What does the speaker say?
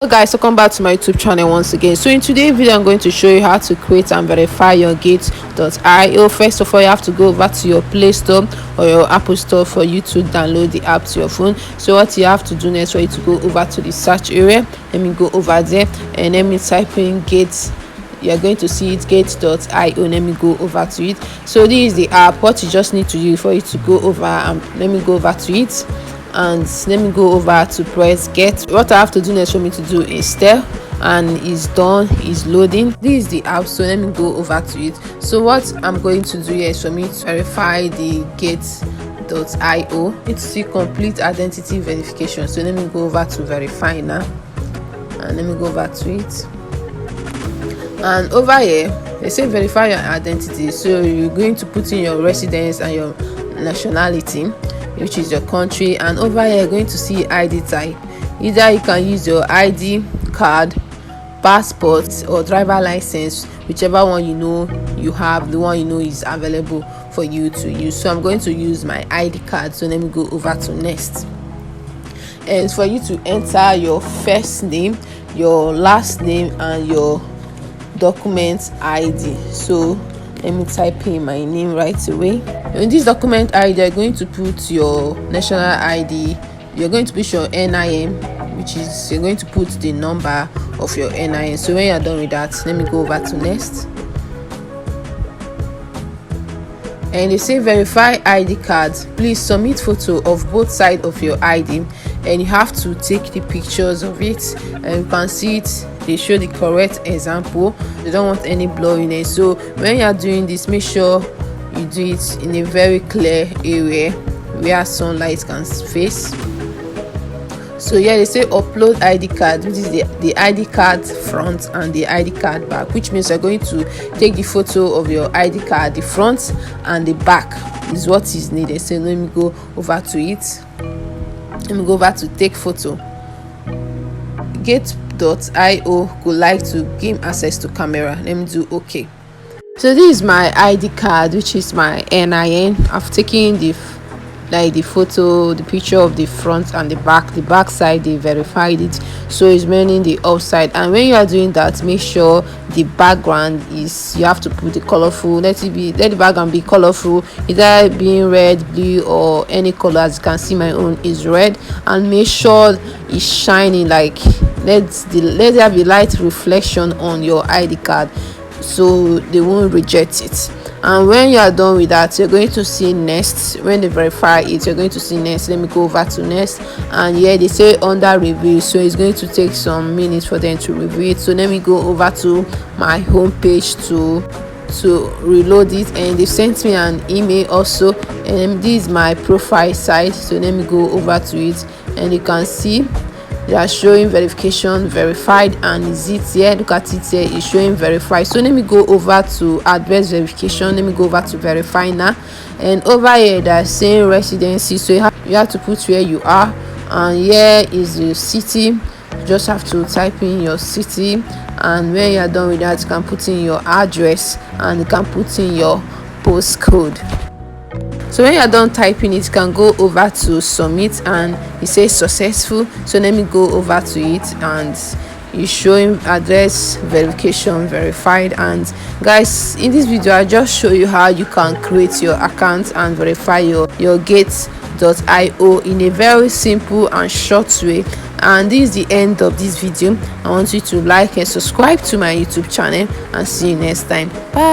Hello guys, welcome back to my YouTube channel once again. So in today's video I'm going to show you how to create and verify your gate.io. First of all, you have to go over to your Play Store or your Apple Store for you to download the app to your phone. So what you have to do next for you to go over to the search area. Let me go over there and let me type in gate. You're going to see it, gate.io. Let me go over to it. So this is the app. What you just need to do for you to go over, let me go over to it and let me go over to press get. What I have to do next for me to do is step, and it's done, is loading. This is the app, so let me go over to it. So what I'm going to do here is for me to verify the gate.io. It's see complete identity verification. So let me go over to verify now and let me go over to it. And over here they say verify your identity, so you're going to put in your residence and your nationality, which is your country. And over here you're going to see ID type. Either you can use your ID card, passport, or driver license, whichever one you know you have, the one you know is available for you to use. So I'm going to use my ID card, so let me go over to next. And for you to enter your first name, your last name, and your document ID. So let me type in my name right away. In this document ID, you're going to put your national ID, you're going to put your NIN, which is you're going to put the number of your NIN. So when you're done with that, let me go over to next. And they say verify ID cards. Please submit photo of both sides of your ID, and you have to take the pictures of it, and you can see it. They show the correct example. They don't want any blurriness. So when you are doing this, make sure you do it in a very clear area where sunlight can face. So yeah, they say upload ID card, which is the ID card front and the ID card back, which means you're going to take the photo of your ID card, the front and the back is what is needed. So let me go over to it. Let me go over to take photo. Gate.io would like to gain access to camera. Let me do okay. So this is my ID card, which is my NIN. I've taken the photo, the picture of the front and the back side. They verified it, so it's meaning the upside. And when you are doing that, make sure the background is, you have to put the colorful, let the background be colorful, either being red, blue, or any color. As you can see, my own is red. And make sure it's shining, like let there be light reflection on your ID card so they won't reject it. And when you are done with that, you're going to see next. When they verify it, you're going to see next. Let me go over to next. And yeah, they say under review, so it's going to take some minutes for them to review it. So let me go over to my home page to reload it. And they sent me an email also, and this is my profile site. So let me go over to it, and you can see they are showing verification verified. And is it here? Look at it here, it's showing verified. So let me go over to address verification. Let me go over to verify now. And over here they're saying residency, so you have to put where you are. And here is the city. You just have to type in your city, and when you are done with that, you can put in your address and you can put in your postcode. So when you're done typing it, you can go over to submit, and it says successful. So let me go over to it, and it's showing address verification verified. And guys, in this video I just show you how you can create your account and verify your gate.io in a very simple and short way. And this is the end of this video. I want you to like and subscribe to my YouTube channel, and see you next time. Bye.